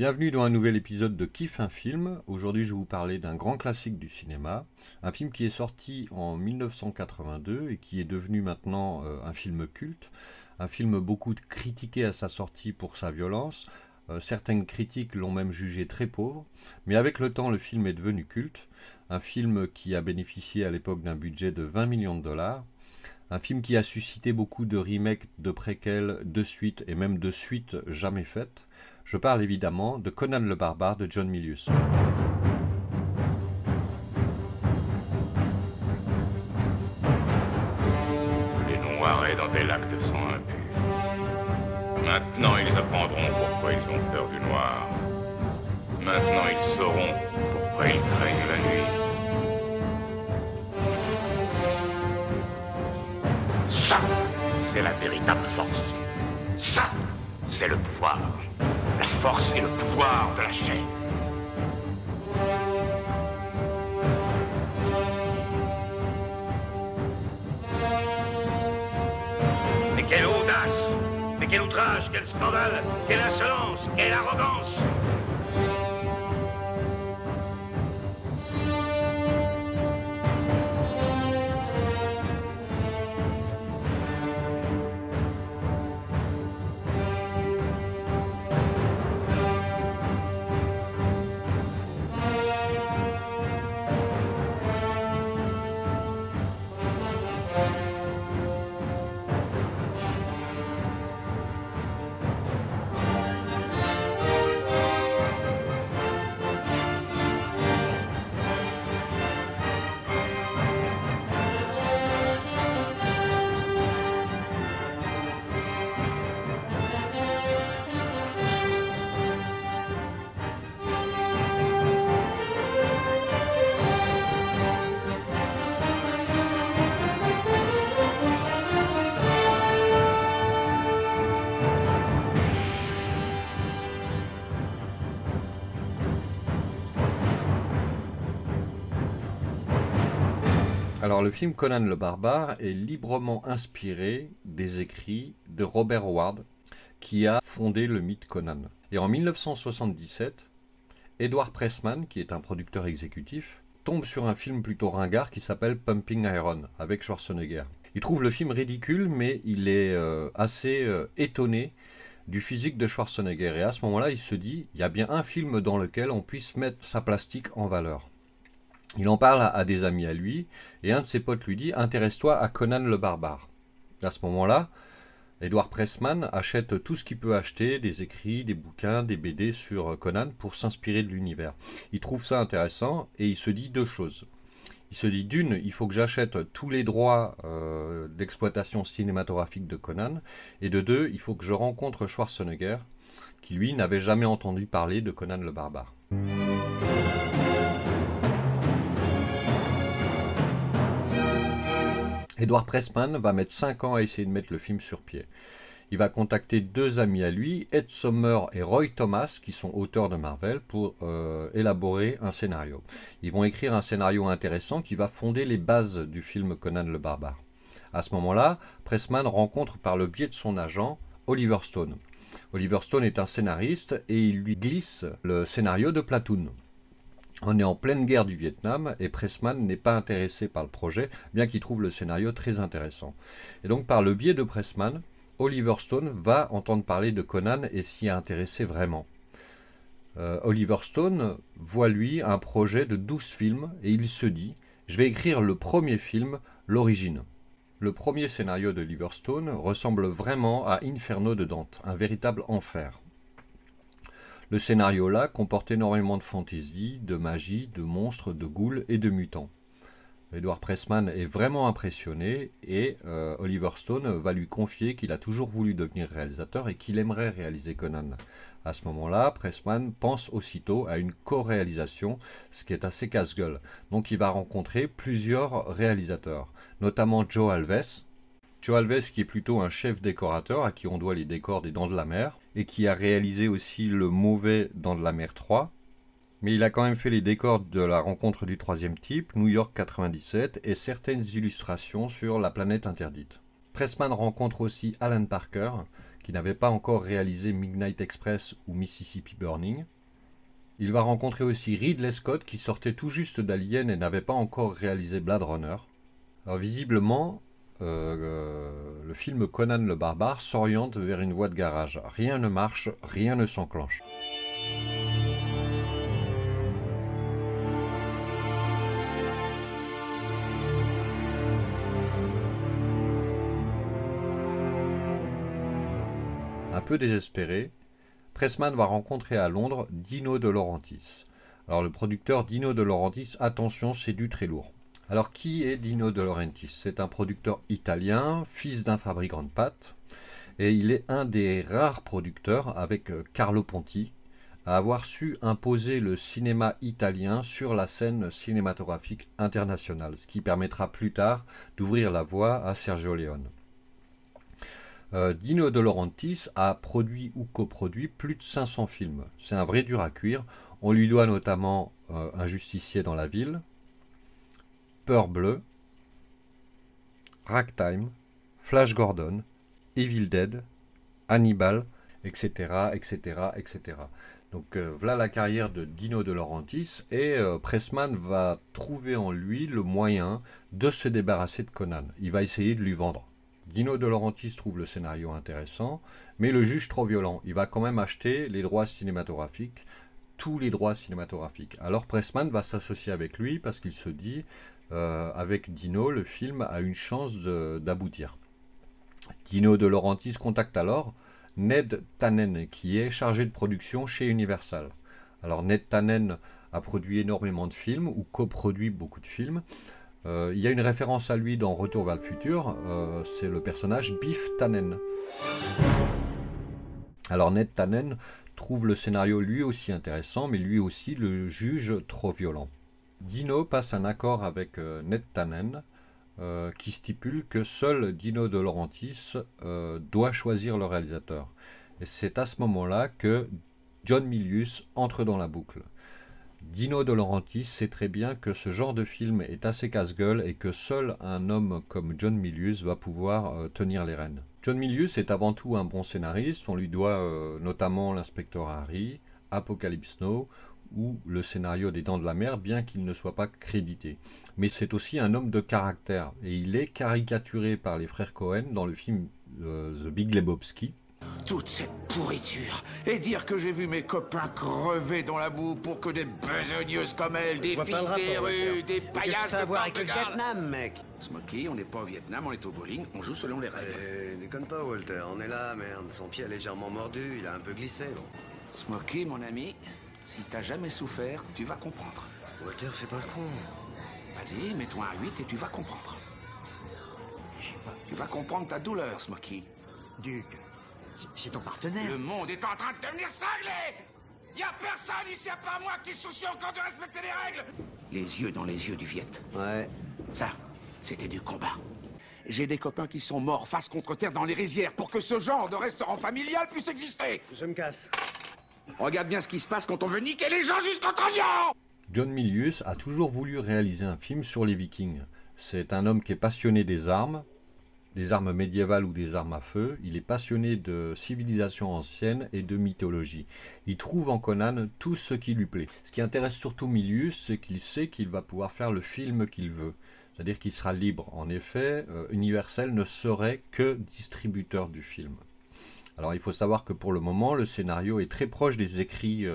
Bienvenue dans un nouvel épisode de Kiffe un film. Aujourd'hui, je vais vous parler d'un grand classique du cinéma, un film qui est sorti en 1982 et qui est devenu maintenant un film culte, un film beaucoup critiqué à sa sortie pour sa violence. Certaines critiques l'ont même jugé très pauvre, mais avec le temps, le film est devenu culte. Un film qui a bénéficié à l'époque d'un budget de 20 millions de dollars. Un film qui a suscité beaucoup de remakes, de préquels, de suites et même de suites jamais faites. Je parle évidemment de Conan le Barbare de John Milius. Les noirs dans des lacs de sang impur. Maintenant, ils apprendront pourquoi ils ont peur du noir. Maintenant, ils sauront pourquoi ils craignent la nuit. Ça, c'est la véritable force. Ça, c'est le pouvoir. La force et le pouvoir de la chair. Mais quelle audace! Mais quel outrage! Quel scandale! Quelle insolence! Quelle arrogance! Alors le film Conan le Barbare est librement inspiré des écrits de Robert Howard, qui a fondé le mythe Conan. Et en 1977, Edward Pressman, qui est un producteur exécutif, tombe sur un film plutôt ringard qui s'appelle Pumping Iron, avec Schwarzenegger. Il trouve le film ridicule, mais il est assez étonné du physique de Schwarzenegger. Et à ce moment-là, il se dit, il y a bien un film dans lequel on puisse mettre sa plastique en valeur. Il en parle à des amis à lui, et un de ses potes lui dit « Intéresse-toi à Conan le Barbare ». À ce moment-là, Edward Pressman achète tout ce qu'il peut acheter, des écrits, des bouquins, des BD sur Conan pour s'inspirer de l'univers. Il trouve ça intéressant, et il se dit deux choses. Il se dit d'une, il faut que j'achète tous les droits d'exploitation cinématographique de Conan, et de deux, il faut que je rencontre Schwarzenegger, qui lui n'avait jamais entendu parler de Conan le Barbare. Edward Pressman va mettre 5 ans à essayer de mettre le film sur pied. Il va contacter deux amis à lui, Ed Sommer et Roy Thomas, qui sont auteurs de Marvel, pour élaborer un scénario. Ils vont écrire un scénario intéressant qui va fonder les bases du film Conan le Barbare. À ce moment-là, Pressman rencontre par le biais de son agent Oliver Stone. Oliver Stone est un scénariste et il lui glisse le scénario de Platoon. On est en pleine guerre du Vietnam et Pressman n'est pas intéressé par le projet, bien qu'il trouve le scénario très intéressant. Et donc par le biais de Pressman, Oliver Stone va entendre parler de Conan et s'y intéresser vraiment. Oliver Stone voit lui un projet de 12 films et il se dit « Je vais écrire le premier film, l'origine ». Le premier scénario de Oliver Stone ressemble vraiment à Inferno de Dante, un véritable enfer. Le scénario-là comporte énormément de fantaisie, de magie, de monstres, de ghouls et de mutants. Edward Pressman est vraiment impressionné et Oliver Stone va lui confier qu'il a toujours voulu devenir réalisateur et qu'il aimerait réaliser Conan. À ce moment-là, Pressman pense aussitôt à une co-réalisation, ce qui est assez casse-gueule. Donc il va rencontrer plusieurs réalisateurs, notamment Joe Alves. Joe Alves qui est plutôt un chef décorateur à qui on doit les décors des Dents de la Mer et qui a réalisé aussi le mauvais Dents de la Mer 3. Mais il a quand même fait les décors de La Rencontre du troisième type, New York 97 et certaines illustrations sur La planète interdite. Pressman rencontre aussi Alan Parker qui n'avait pas encore réalisé Midnight Express ou Mississippi Burning. Il va rencontrer aussi Ridley Scott qui sortait tout juste d'Alien et n'avait pas encore réalisé Blade Runner. Alors visiblement, le film Conan le Barbare s'oriente vers une voie de garage. Rien ne marche, rien ne s'enclenche. Un peu désespéré, Pressman va rencontrer à Londres Dino De Laurentiis. Alors le producteur Dino De Laurentiis, attention, c'est du très lourd. Alors qui est Dino De Laurentiis? C'est un producteur italien, fils d'un fabricant de pâtes, et il est un des rares producteurs, avec Carlo Ponti, à avoir su imposer le cinéma italien sur la scène cinématographique internationale, ce qui permettra plus tard d'ouvrir la voie à Sergio Leone. Dino De Laurentiis a produit ou coproduit plus de 500 films. C'est un vrai dur à cuire. On lui doit notamment Un justicier dans la ville, Peur bleue, Ragtime, Flash Gordon, Evil Dead, Hannibal, etc. etc., etc. Donc voilà la carrière de Dino De Laurentiis et Pressman va trouver en lui le moyen de se débarrasser de Conan. Il va essayer de lui vendre. Dino De Laurentiis trouve le scénario intéressant, mais le juge trop violent. Il va quand même acheter les droits cinématographiques, tous les droits cinématographiques. Alors Pressman va s'associer avec lui parce qu'il se dit, avec Dino, le film a une chance d'aboutir. Dino De Laurentiis contacte alors Ned Tannen, qui est chargé de production chez Universal. Alors Ned Tannen a produit énormément de films, ou coproduit beaucoup de films. Il y a une référence à lui dans Retour vers le futur, c'est le personnage Biff Tannen. Alors Ned Tannen trouve le scénario lui aussi intéressant, mais lui aussi le juge trop violent. Dino passe un accord avec Ned Tannen qui stipule que seul Dino De Laurentiis doit choisir le réalisateur. Et c'est à ce moment-là que John Milius entre dans la boucle. Dino De Laurentiis sait très bien que ce genre de film est assez casse-gueule et que seul un homme comme John Milius va pouvoir tenir les rênes. John Milius est avant tout un bon scénariste, on lui doit notamment l'Inspecteur Harry, Apocalypse Now ou le scénario des Dents de la Mer, bien qu'il ne soit pas crédité. Mais c'est aussi un homme de caractère et il est caricaturé par les frères Cohen dans le film The Big Lebowski. Toute cette pourriture, et dire que j'ai vu mes copains crever dans la boue pour que des besogneuses comme elle, des filles des rues, des paillasses de avec le Portugal. Vietnam, mec. Smokey, on n'est pas au Vietnam, on est au bowling, on joue selon les règles. Déconne pas, Walter, on est là, merde. Son pied a légèrement mordu, il a un peu glissé, bon. Smokey, mon ami, si t'as jamais souffert, tu vas comprendre. Walter, fais pas le con. Vas-y, mets-toi un 8 et tu vas comprendre. Je sais pas. Tu vas comprendre ta douleur, Smokey. Duke, c'est ton partenaire. Le monde est en train de devenir cinglé. Y a personne ici à part moi qui se soucie encore de respecter les règles. Les yeux dans les yeux du Viet. Ouais. Ça, c'était du combat. J'ai des copains qui sont morts face contre terre dans les rizières pour que ce genre de restaurant familial puisse exister. Je me casse. Regarde bien ce qui se passe quand on veut niquer les gens jusqu'au trognon. John Milius a toujours voulu réaliser un film sur les Vikings. C'est un homme qui est passionné des armes médiévales ou des armes à feu. Il est passionné de civilisation ancienne et de mythologie. Il trouve en Conan tout ce qui lui plaît. Ce qui intéresse surtout Milius, c'est qu'il sait qu'il va pouvoir faire le film qu'il veut. C'est-à-dire qu'il sera libre. En effet, Universal ne serait que distributeur du film. Alors il faut savoir que pour le moment, le scénario est très proche des écrits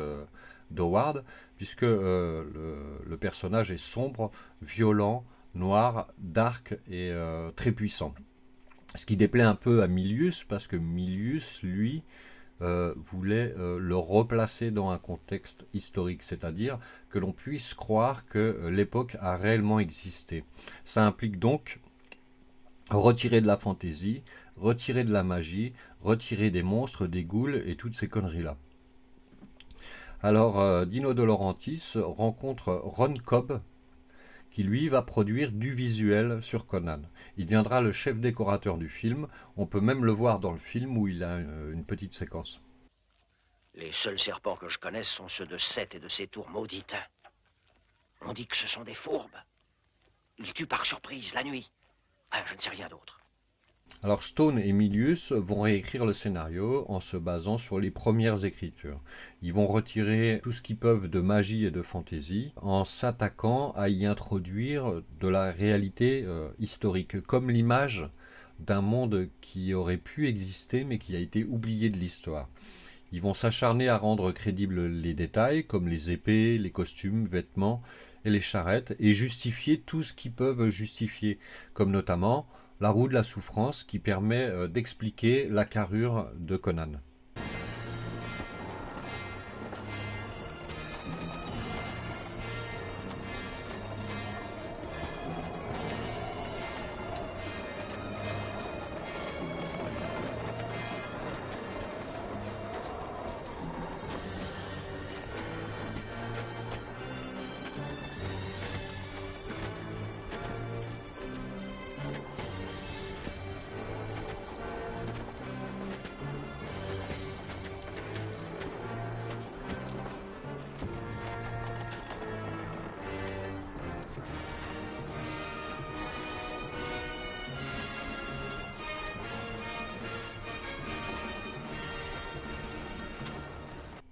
d'Howard, puisque le personnage est sombre, violent, noir, dark et très puissant. Ce qui déplaît un peu à Milius, parce que Milius, lui, voulait le replacer dans un contexte historique, c'est-à-dire que l'on puisse croire que l'époque a réellement existé. Ça implique donc retirer de la fantaisie, retirer de la magie, retirer des monstres, des ghouls et toutes ces conneries-là. Alors, Dino De Laurentiis rencontre Ron Cobb, qui lui va produire du visuel sur Conan. Il deviendra le chef décorateur du film. On peut même le voir dans le film où il a une petite séquence. Les seuls serpents que je connaisse sont ceux de Seth et de ses tours maudites. On dit que ce sont des fourbes. Ils tuent par surprise, la nuit. Ah, je ne sais rien d'autre. Alors Stone et Milius vont réécrire le scénario en se basant sur les premières écritures. Ils vont retirer tout ce qu'ils peuvent de magie et de fantaisie en s'attaquant à y introduire de la réalité historique, comme l'image d'un monde qui aurait pu exister mais qui a été oublié de l'histoire. Ils vont s'acharner à rendre crédibles les détails comme les épées, les costumes, vêtements et les charrettes et justifier tout ce qu'ils peuvent justifier, comme notamment la roue de la souffrance qui permet d'expliquer la carrure de Conan.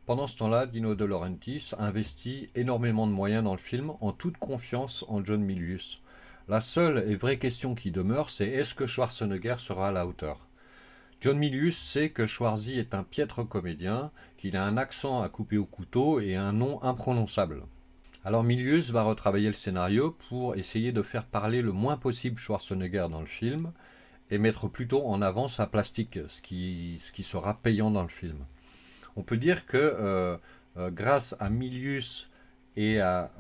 Pendant ce temps-là, Dino De Laurentiis investit énormément de moyens dans le film en toute confiance en John Milius. La seule et vraie question qui demeure, c'est est-ce que Schwarzenegger sera à la hauteur? John Milius sait que Schwarzy est un piètre comédien, qu'il a un accent à couper au couteau et un nom imprononçable. Alors Milius va retravailler le scénario pour essayer de faire parler le moins possible Schwarzenegger dans le film et mettre plutôt en avant sa plastique, ce qui sera payant dans le film. On peut dire que grâce à Milius et à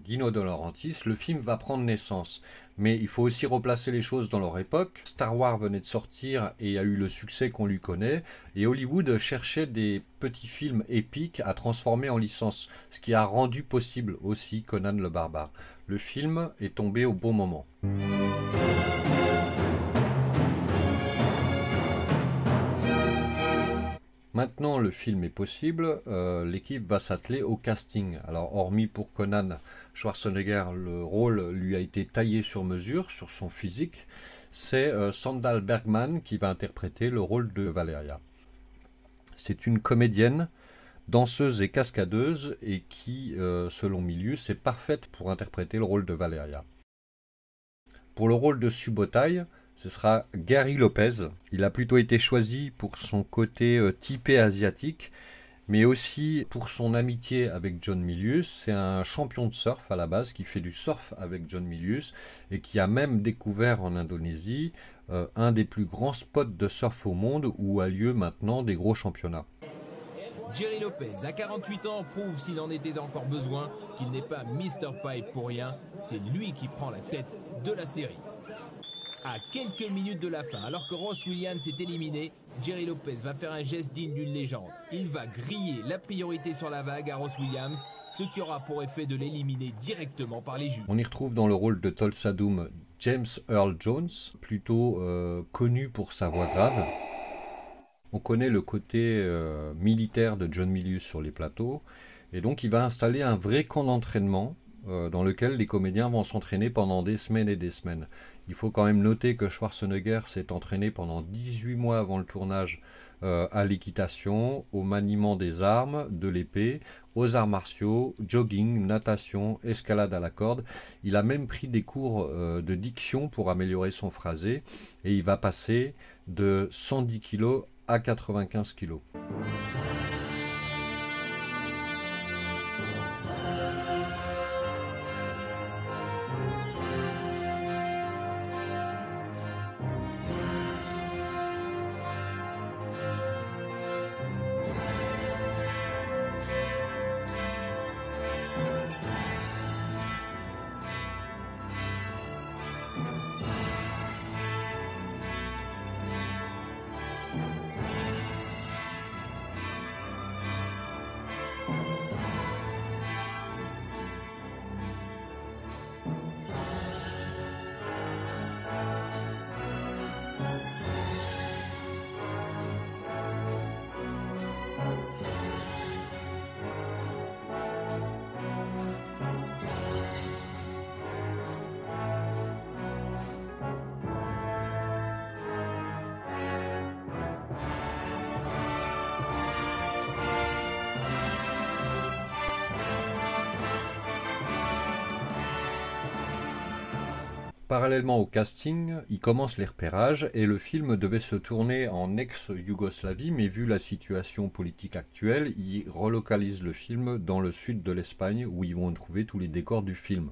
Dino De Laurentiis, le film va prendre naissance. Mais il faut aussi replacer les choses dans leur époque. Star Wars venait de sortir et a eu le succès qu'on lui connaît. Et Hollywood cherchait des petits films épiques à transformer en licence, ce qui a rendu possible aussi Conan le Barbare. Le film est tombé au bon moment. Maintenant le film est possible, l'équipe va s'atteler au casting. Alors hormis pour Conan, Schwarzenegger, le rôle lui a été taillé sur mesure, sur son physique. C'est Sandal Bergman qui va interpréter le rôle de Valeria. C'est une comédienne, danseuse et cascadeuse et qui, selon Milius, est parfaite pour interpréter le rôle de Valeria. Pour le rôle de Subotai, ce sera Gary Lopez. Il a plutôt été choisi pour son côté typé asiatique, mais aussi pour son amitié avec John Milius. C'est un champion de surf à la base qui fait du surf avec John Milius et qui a même découvert en Indonésie un des plus grands spots de surf au monde où a lieu maintenant des gros championnats. Jerry Lopez, à 48 ans, prouve s'il en était encore besoin qu'il n'est pas Mr. Pipe pour rien. C'est lui qui prend la tête de la série. À quelques minutes de la fin, alors que Ross Williams est éliminé, Jerry Lopez va faire un geste digne d'une légende. Il va griller la priorité sur la vague à Ross Williams, ce qui aura pour effet de l'éliminer directement par les juges. On y retrouve dans le rôle de Tulsa Doom James Earl Jones, plutôt connu pour sa voix grave. On connaît le côté militaire de John Milius sur les plateaux, et donc il va installer un vrai camp d'entraînement dans lequel les comédiens vont s'entraîner pendant des semaines et des semaines. Il faut quand même noter que Schwarzenegger s'est entraîné pendant 18 mois avant le tournage à l'équitation, au maniement des armes, de l'épée, aux arts martiaux, jogging, natation, escalade à la corde. Il a même pris des cours de diction pour améliorer son phrasé et il va passer de 110 kg à 95 kg. Parallèlement au casting, il commence les repérages et le film devait se tourner en ex-Yougoslavie, mais vu la situation politique actuelle, ils relocalisent le film dans le sud de l'Espagne où ils vont trouver tous les décors du film.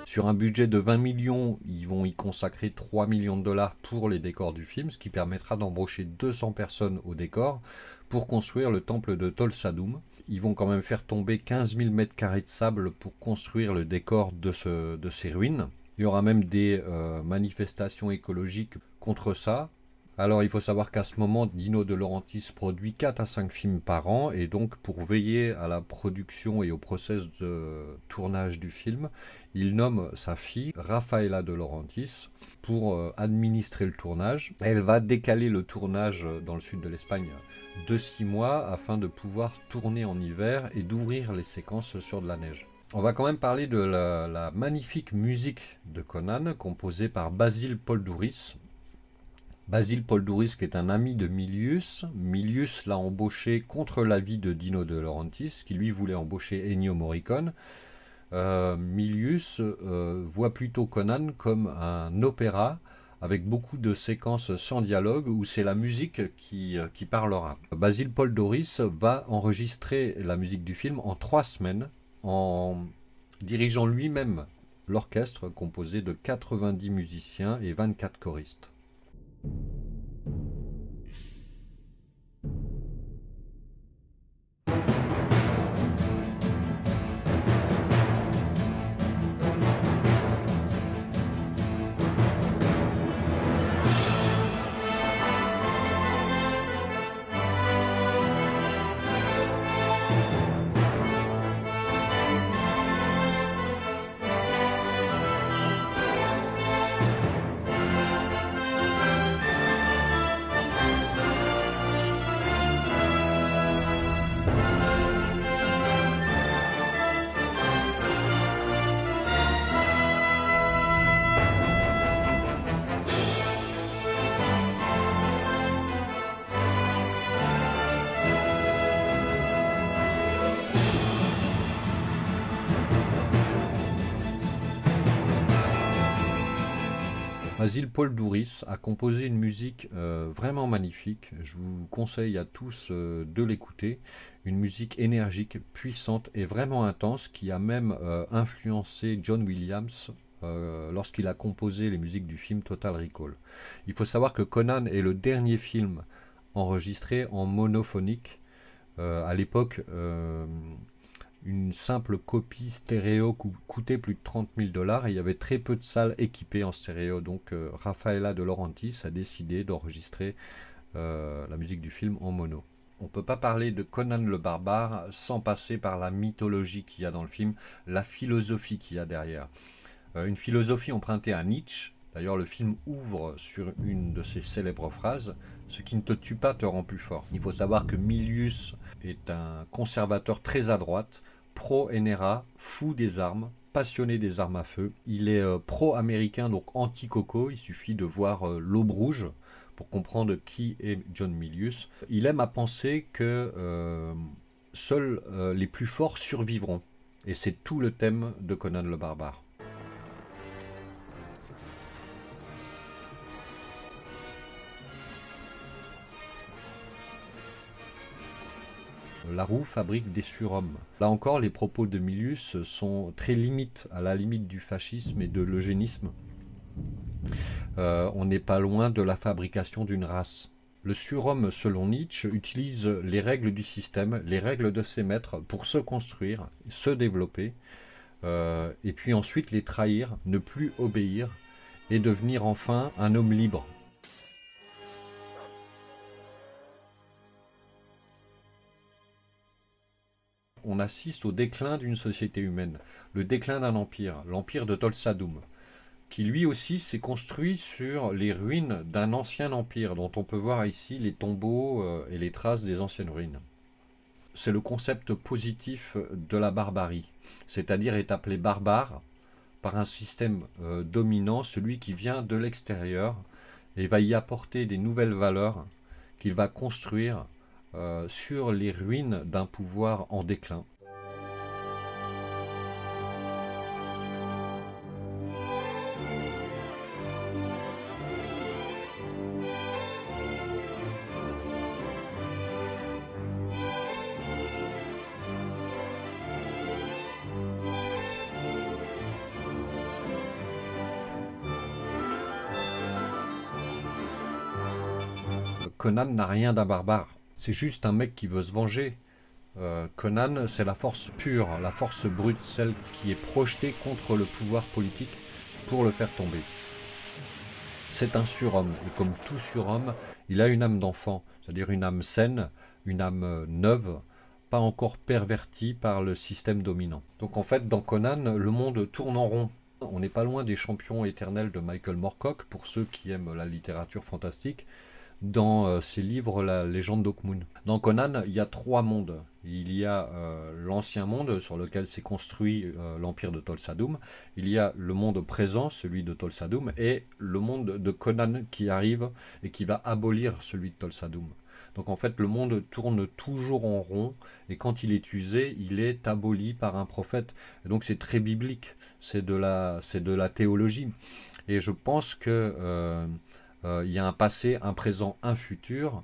Sur un budget de 20 millions, ils vont y consacrer 3 millions de dollars pour les décors du film, ce qui permettra d'embaucher 200 personnes au décor pour construire le temple de Tolsadum. Ils vont quand même faire tomber 15 000 mètres carrés de sable pour construire le décor de ces ruines. Il y aura même des manifestations écologiques contre ça. Alors il faut savoir qu'à ce moment, Dino De Laurentiis produit 4 à 5 films par an, et donc pour veiller à la production et au process de tournage du film, il nomme sa fille, Rafaela De Laurentiis, pour administrer le tournage. Elle va décaler le tournage dans le sud de l'Espagne de 6 mois afin de pouvoir tourner en hiver et d'ouvrir les séquences sur de la neige. On va quand même parler de la magnifique musique de Conan, composée par Basil Poledouris. Basil Poledouris, qui est un ami de Milius. Milius l'a embauché contre l'avis de Dino De Laurentiis, qui lui voulait embaucher Ennio Morricone. Milius voit plutôt Conan comme un opéra avec beaucoup de séquences sans dialogue où c'est la musique qui parlera. Basil Poledouris va enregistrer la musique du film en 3 semaines en dirigeant lui-même l'orchestre composé de 90 musiciens et 24 choristes. Basil Poledouris a composé une musique vraiment magnifique. Je vous conseille à tous de l'écouter. Une musique énergique, puissante et vraiment intense qui a même influencé John Williams lorsqu'il a composé les musiques du film Total Recall. Il faut savoir que Conan est le dernier film enregistré en monophonique. À l'époque, une simple copie stéréo coûtait plus de 30 000 $ et il y avait très peu de salles équipées en stéréo. Donc Raffaella De Laurentiis a décidé d'enregistrer la musique du film en mono. On ne peut pas parler de Conan le Barbare sans passer par la mythologie qu'il y a dans le film, la philosophie qu'il y a derrière. Une philosophie empruntée à Nietzsche. D'ailleurs, le film ouvre sur une de ses célèbres phrases « Ce qui ne te tue pas te rend plus fort ». Il faut savoir que Milius est un conservateur très à droite, pro-NRA, fou des armes, passionné des armes à feu. Il est pro-américain, donc anti-coco. Il suffit de voir L'Aube rouge pour comprendre qui est John Milius. Il aime à penser que seuls les plus forts survivront. Et c'est tout le thème de Conan le Barbare. La roue fabrique des surhommes. Là encore, les propos de Milius sont très limites, à la limite du fascisme et de l'eugénisme. On n'est pas loin de la fabrication d'une race. Le surhomme, selon Nietzsche, utilise les règles du système, les règles de ses maîtres pour se construire, se développer, et puis ensuite les trahir, ne plus obéir, et devenir enfin un homme libre. On assiste au déclin d'une société humaine, le déclin d'un empire, l'empire de Tolsadoum, qui lui aussi s'est construit sur les ruines d'un ancien empire, dont on peut voir ici les tombeaux et les traces des anciennes ruines. C'est le concept positif de la barbarie, c'est-à-dire est appelé barbare par un système dominant, celui qui vient de l'extérieur, et va y apporter des nouvelles valeurs qu'il va construire sur les ruines d'un pouvoir en déclin. Conan n'a rien d'un barbare. C'est juste un mec qui veut se venger. Conan, c'est la force pure, la force brute, celle qui est projetée contre le pouvoir politique pour le faire tomber. C'est un surhomme, et comme tout surhomme, il a une âme d'enfant, c'est-à-dire une âme saine, une âme neuve, pas encore pervertie par le système dominant. Donc en fait, dans Conan, le monde tourne en rond. On n'est pas loin des champions éternels de Michael Moorcock, pour ceux qui aiment la littérature fantastique, dans ses livres La légende d'Hawkmoon. Dans Conan, il y a 3 mondes. Il y a l'ancien monde sur lequel s'est construit l'empire de Tolsadoum. Il y a le monde présent, celui de Tolsadoum, et le monde de Conan qui arrive et qui va abolir celui de Tolsadoum. Donc en fait, le monde tourne toujours en rond, et quand il est usé, il est aboli par un prophète. Et donc c'est très biblique, c'est de la théologie. Et je pense que il y a un passé, un présent, un futur,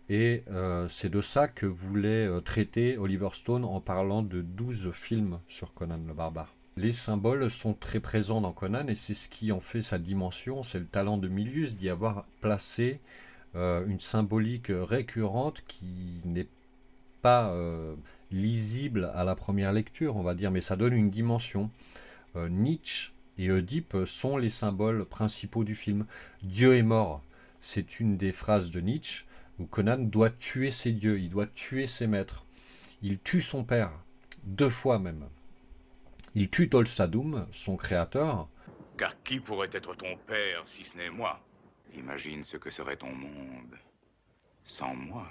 et c'est de ça que voulait traiter Oliver Stone en parlant de 12 films sur Conan le Barbare. Les symboles sont très présents dans Conan, et c'est ce qui en fait sa dimension, c'est le talent de Milius d'y avoir placé une symbolique récurrente qui n'est pas lisible à la première lecture, on va dire, mais ça donne une dimension. Nietzsche et Oedipe sont les symboles principaux du film. Dieu est mort, c'est une des phrases de Nietzsche, où Conan doit tuer ses dieux, il doit tuer ses maîtres. Il tue son père, 2 fois même. Il tue Tolsadoum, son créateur. Car qui pourrait être ton père si ce n'est moi? Imagine ce que serait ton monde sans moi.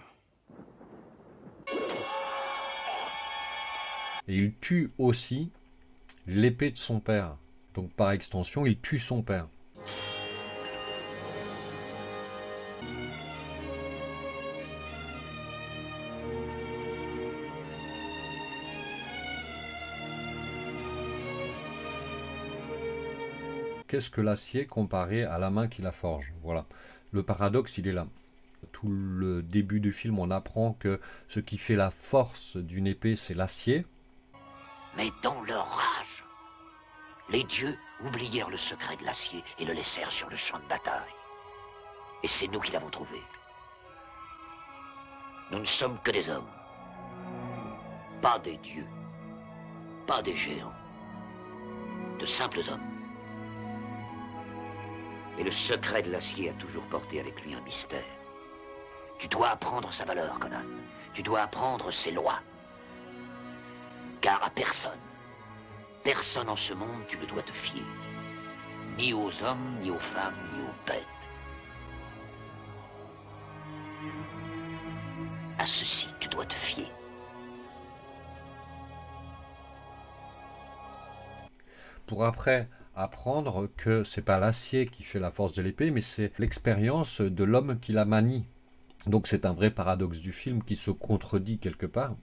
Et il tue aussi l'épée de son père. Donc par extension, il tue son père. Qu'est-ce que l'acier comparé à la main qui la forge? Voilà. Le paradoxe, il est là. Tout le début du film, on apprend que ce qui fait la force d'une épée, c'est l'acier. Mais dans leur rage, les dieux oublièrent le secret de l'acier et le laissèrent sur le champ de bataille. Et c'est nous qui l'avons trouvé. Nous ne sommes que des hommes, pas des dieux. pas des géants, de simples hommes. Et le secret de l'acier a toujours porté avec lui un mystère. Tu dois apprendre sa valeur, Conan. Tu dois apprendre ses lois. Car à personne en ce monde tu ne dois te fier. Ni aux hommes, ni aux femmes, ni aux bêtes. À ceci, tu dois te fier. Pour après apprendre que c'est pas l'acier qui fait la force de l'épée, mais c'est l'expérience de l'homme qui la manie. Donc c'est un vrai paradoxe du film qui se contredit quelque part.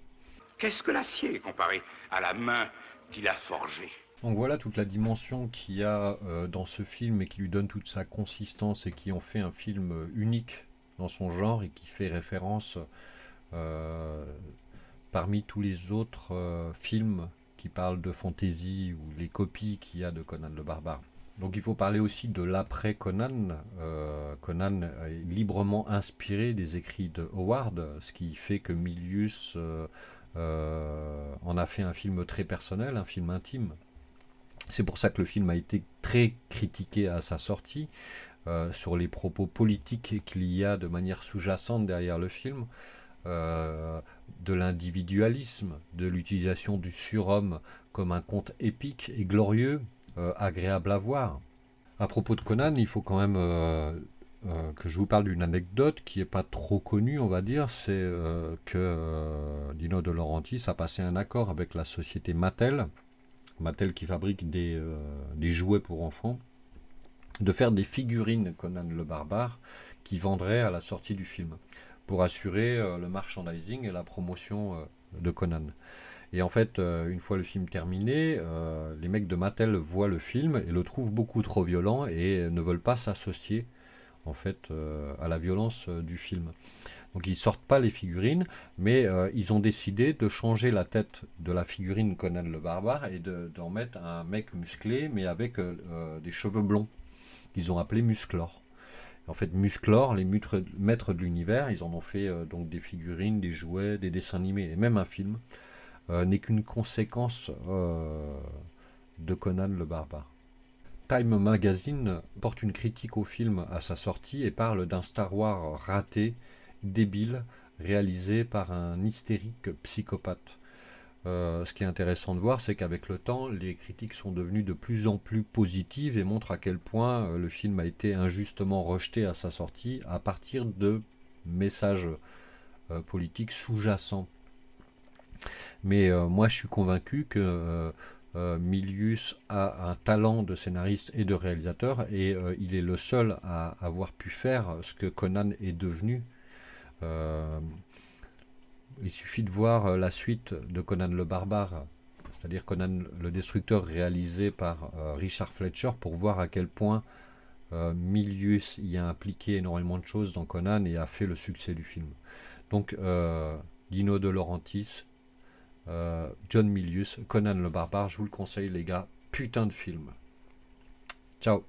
Qu'est-ce que l'acier comparé à la main qui l'a forgé? Donc voilà toute la dimension qu'il y a dans ce film et qui lui donne toute sa consistance et qui en fait un film unique dans son genre et qui fait référence parmi tous les autres films qui parlent de fantasy ou les copies qu'il y a de Conan le Barbare. Donc il faut parler aussi de l'après-Conan. Conan est librement inspiré des écrits de Howard, ce qui fait que Milius en a fait un film très personnel, un film intime. C'est pour ça que le film a été très critiqué à sa sortie, sur les propos politiques qu'il y a de manière sous-jacente derrière le film, de l'individualisme, de l'utilisation du surhomme comme un conte épique et glorieux, agréable à voir. À propos de Conan, il faut quand même que je vous parle d'une anecdote qui n'est pas trop connue, on va dire. C'est que Dino De Laurentiis a passé un accord avec la société Mattel qui fabrique des jouets pour enfants, de faire des figurines Conan le Barbare qui vendraient à la sortie du film, pour assurer le merchandising et la promotion de Conan. Et en fait, une fois le film terminé, les mecs de Mattel voient le film et le trouvent beaucoup trop violent et ne veulent pas s'associer en fait à la violence du film. Donc ils sortent pas les figurines, mais ils ont décidé de changer la tête de la figurine Conan le Barbare et d'en mettre un mec musclé, mais avec des cheveux blonds, qu'ils ont appelé Musclor. En fait, Musclor, les maîtres de l'univers, ils en ont fait donc des figurines, des jouets, des dessins animés et même un film, n'est qu'une conséquence de Conan le Barbare. Time Magazine porte une critique au film à sa sortie et parle d'un Star Wars raté, débile, réalisé par un hystérique psychopathe. Ce qui est intéressant de voir, c'est qu'avec le temps, les critiques sont devenues de plus en plus positives et montrent à quel point le film a été injustement rejeté à sa sortie à partir de messages politiques sous-jacents. Mais moi, je suis convaincu que Milius a un talent de scénariste et de réalisateur et il est le seul à avoir pu faire ce que Conan est devenu. Il suffit de voir la suite de Conan le Barbare, c'est-à-dire Conan le Destructeur réalisé par Richard Fletcher, pour voir à quel point Milius y a impliqué énormément de choses dans Conan et a fait le succès du film. Donc Dino De Laurentiis, John Milius, Conan le Barbare, je vous le conseille les gars, putain de film. Ciao.